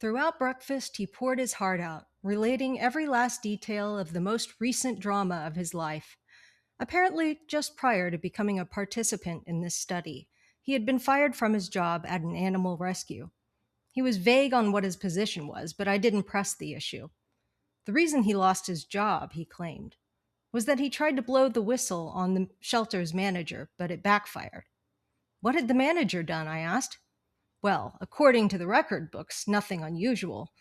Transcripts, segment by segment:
Throughout breakfast, he poured his heart out, relating every last detail of the most recent drama of his life. Apparently, just prior to becoming a participant in this study, he had been fired from his job at an animal rescue. He was vague on what his position was, but I didn't press the issue. The reason he lost his job, he claimed, was that he tried to blow the whistle on the shelter's manager, but it backfired. What had the manager done? I asked. Well, according to the record books, nothing unusual.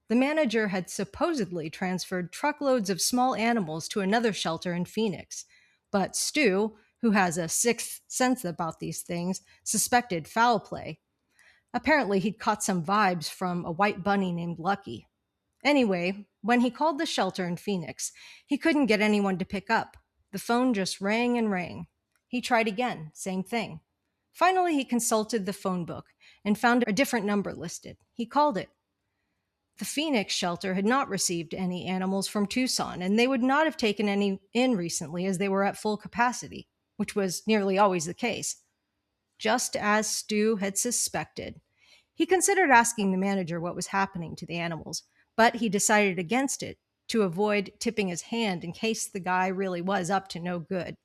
The manager had supposedly transferred truckloads of small animals to another shelter in Phoenix. But Stu, who has a sixth sense about these things, suspected foul play. Apparently, he'd caught some vibes from a white bunny named Lucky. Anyway, when he called the shelter in Phoenix, he couldn't get anyone to pick up. The phone just rang and rang. He tried again, same thing. Finally, he consulted the phone book and found a different number listed. He called it. The Phoenix shelter had not received any animals from Tucson, and they would not have taken any in recently as they were at full capacity, which was nearly always the case. Just as Stu had suspected. He considered asking the manager what was happening to the animals, but he decided against it to avoid tipping his hand in case the guy really was up to no good.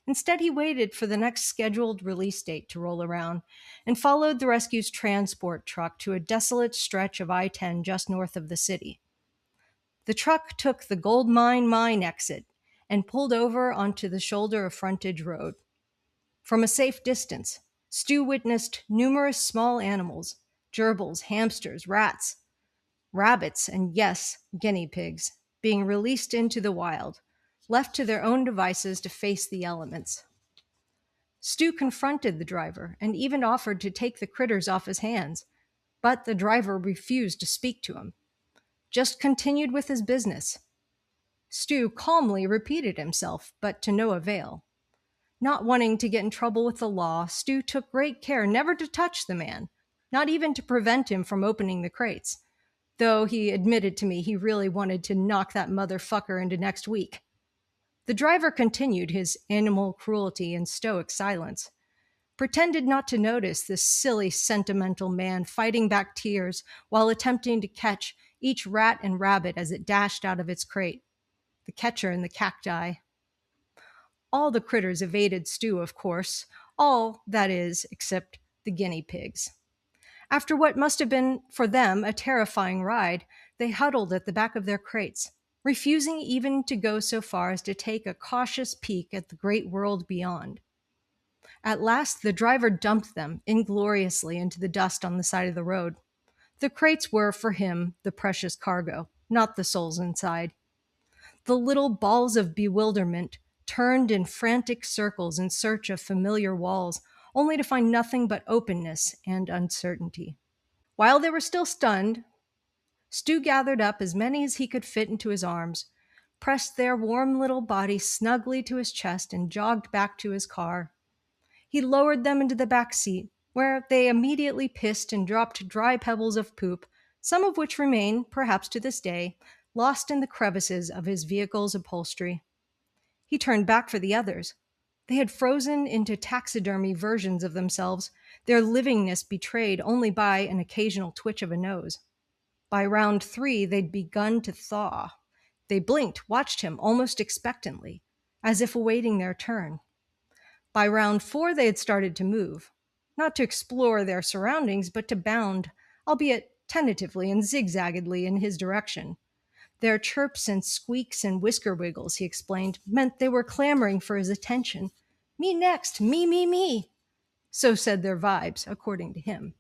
Instead, he waited for the next scheduled release date to roll around and followed the rescue's transport truck to a desolate stretch of I-10 just north of the city. The truck took the Gold Mine exit and pulled over onto the shoulder of frontage road. From a safe distance, Stu witnessed numerous small animals, gerbils, hamsters, rats, rabbits, and yes, guinea pigs, being released into the wild, left to their own devices to face the elements. Stu confronted the driver and even offered to take the critters off his hands, but the driver refused to speak to him, just continued with his business. Stu calmly repeated himself, but to no avail. Not wanting to get in trouble with the law, Stu took great care never to touch the man, not even to prevent him from opening the crates, though he admitted to me he really wanted to knock that motherfucker into next week. The driver continued his animal cruelty in stoic silence, pretended not to notice this silly, sentimental man fighting back tears while attempting to catch each rat and rabbit as it dashed out of its crate. The catcher and the cacti. All the critters evaded Stu, of course, all, that is, except the guinea pigs. After what must have been, for them, a terrifying ride, they huddled at the back of their crates, refusing even to go so far as to take a cautious peek at the great world beyond. At last, the driver dumped them ingloriously into the dust on the side of the road. The crates were, for him, the precious cargo, not the souls inside. The little balls of bewilderment turned in frantic circles in search of familiar walls, only to find nothing but openness and uncertainty. While they were still stunned, Stu gathered up as many as he could fit into his arms, pressed their warm little bodies snugly to his chest, and jogged back to his car. He lowered them into the back seat, where they immediately pissed and dropped dry pebbles of poop, some of which remain, perhaps to this day, lost in the crevices of his vehicle's upholstery. He turned back for the others. They had frozen into taxidermy versions of themselves, their livingness betrayed only by an occasional twitch of a nose. By round 3, they'd begun to thaw. They blinked, watched him almost expectantly, as if awaiting their turn. By round 4, they had started to move, not to explore their surroundings, but to bound, albeit tentatively and zigzaggedly, in his direction. Their chirps and squeaks and whisker wiggles, he explained, meant they were clamoring for his attention. Me next, me. So said their vibes, according to him.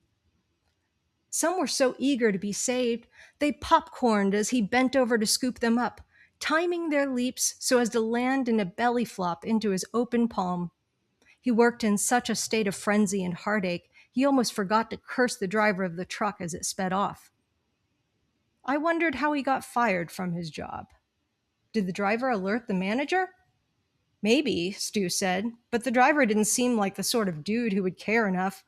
Some were so eager to be saved, they popcorned as he bent over to scoop them up, timing their leaps so as to land in a belly flop into his open palm. He worked in such a state of frenzy and heartache, he almost forgot to curse the driver of the truck as it sped off. I wondered how he got fired from his job. Did the driver alert the manager? Maybe, Stu said, but the driver didn't seem like the sort of dude who would care enough.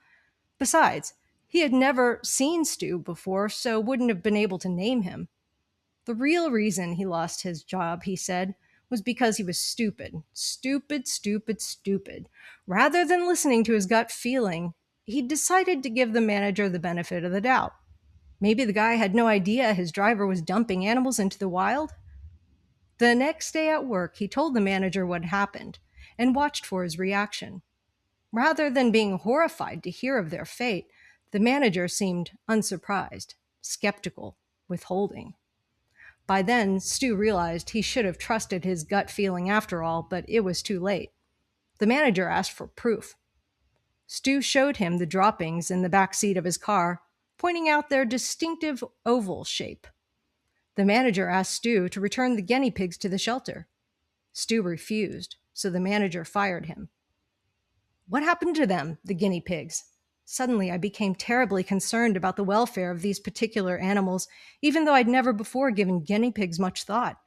Besides, he had never seen Stu before, so wouldn't have been able to name him. The real reason he lost his job, he said, was because he was stupid. Stupid. Rather than listening to his gut feeling, he decided to give the manager the benefit of the doubt. Maybe the guy had no idea his driver was dumping animals into the wild? The next day at work, he told the manager what happened and watched for his reaction. Rather than being horrified to hear of their fate, the manager seemed unsurprised, skeptical, withholding. By then, Stu realized he should have trusted his gut feeling after all, but it was too late. The manager asked for proof. Stu showed him the droppings in the back seat of his car, pointing out their distinctive oval shape. The manager asked Stu to return the guinea pigs to the shelter. Stu refused, so the manager fired him. What happened to them, the guinea pigs? Suddenly, I became terribly concerned about the welfare of these particular animals, even though I'd never before given guinea pigs much thought.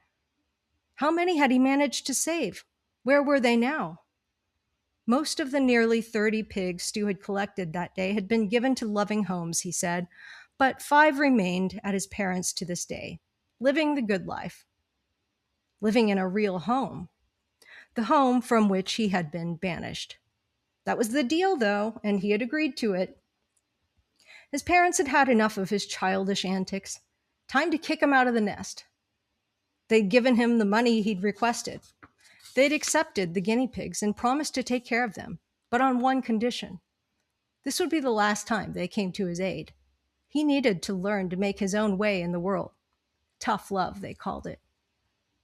How many had he managed to save? Where were they now? Most of the nearly 30 pigs Stu had collected that day had been given to loving homes, he said, but 5 remained at his parents' to this day, living the good life. Living in a real home. The home from which he had been banished. That was the deal, though, and he had agreed to it. His parents had had enough of his childish antics. Time to kick him out of the nest. They'd given him the money he'd requested. They'd accepted the guinea pigs and promised to take care of them, but on one condition. This would be the last time they came to his aid. He needed to learn to make his own way in the world. Tough love, they called it.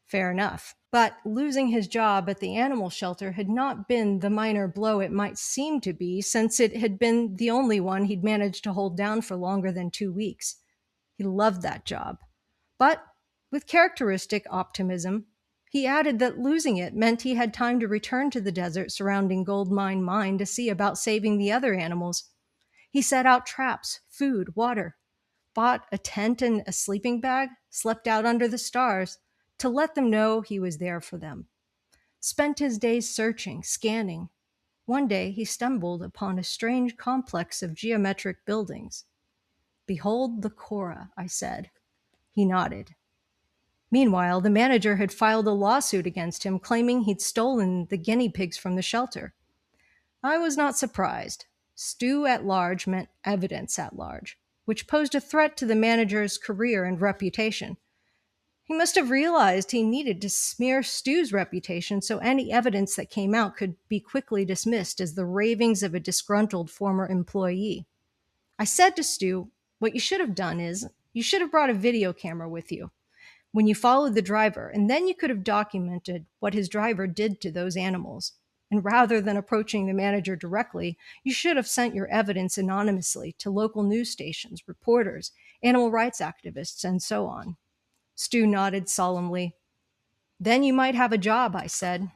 Fair enough. But losing his job at the animal shelter had not been the minor blow it might seem to be, since it had been the only one he'd managed to hold down for longer than 2 weeks. He loved that job. But with characteristic optimism, he added that losing it meant he had time to return to the desert surrounding Gold Mine to see about saving the other animals. He set out traps, food, water, bought a tent and a sleeping bag, slept out under the stars to let them know he was there for them. Spent his days searching, scanning. One day he stumbled upon a strange complex of geometric buildings. Behold the Cora, I said. He nodded. Meanwhile, the manager had filed a lawsuit against him, claiming he'd stolen the guinea pigs from the shelter. I was not surprised. Stu at large meant evidence at large, which posed a threat to the manager's career and reputation. He must have realized he needed to smear Stu's reputation so any evidence that came out could be quickly dismissed as the ravings of a disgruntled former employee. I said to Stu, what you should have done is, you should have brought a video camera with you when you followed the driver, and then you could have documented what his driver did to those animals. And rather than approaching the manager directly, you should have sent your evidence anonymously to local news stations, reporters, animal rights activists, and so on. Stu nodded solemnly. Then you might have a job, I said.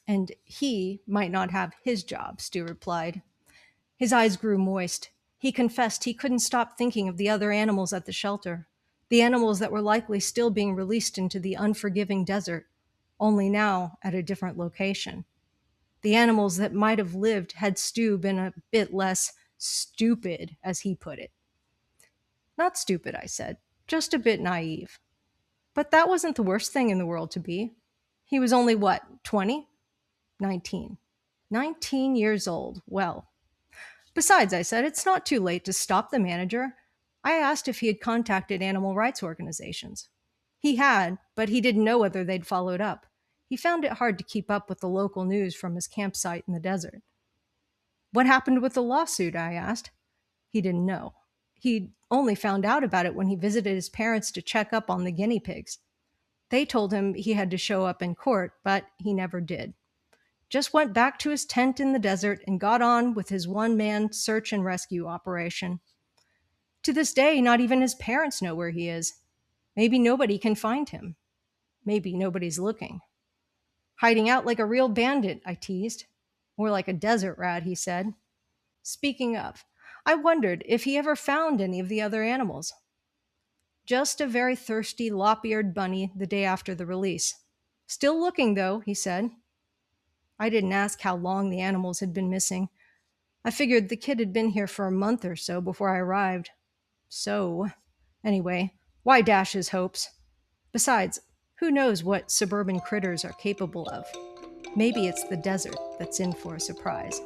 And he might not have his job, Stu replied. His eyes grew moist. He confessed he couldn't stop thinking of the other animals at the shelter, the animals that were likely still being released into the unforgiving desert, only now at a different location. The animals that might have lived had Stu been a bit less stupid, as he put it. Not stupid, I said, just a bit naive. But that wasn't the worst thing in the world to be. He was only, 20? 19. 19 years old. Well, besides, I said, it's not too late to stop the manager. I asked if he had contacted animal rights organizations. He had, but he didn't know whether they'd followed up. He found it hard to keep up with the local news from his campsite in the desert. What happened with the lawsuit, I asked. He didn't know. He'd only found out about it when he visited his parents to check up on the guinea pigs. They told him he had to show up in court, but he never did. Just went back to his tent in the desert and got on with his one-man search and rescue operation. To this day, not even his parents know where he is. Maybe nobody can find him. Maybe nobody's looking. Hiding out like a real bandit, I teased. More like a desert rat, he said. Speaking of, I wondered if he ever found any of the other animals. Just a very thirsty, lop-eared bunny the day after the release. Still looking, though, he said. I didn't ask how long the animals had been missing. I figured the kid had been here for a month or so before I arrived. So, anyway, why dash his hopes? Besides, who knows what suburban critters are capable of? Maybe it's the desert that's in for a surprise.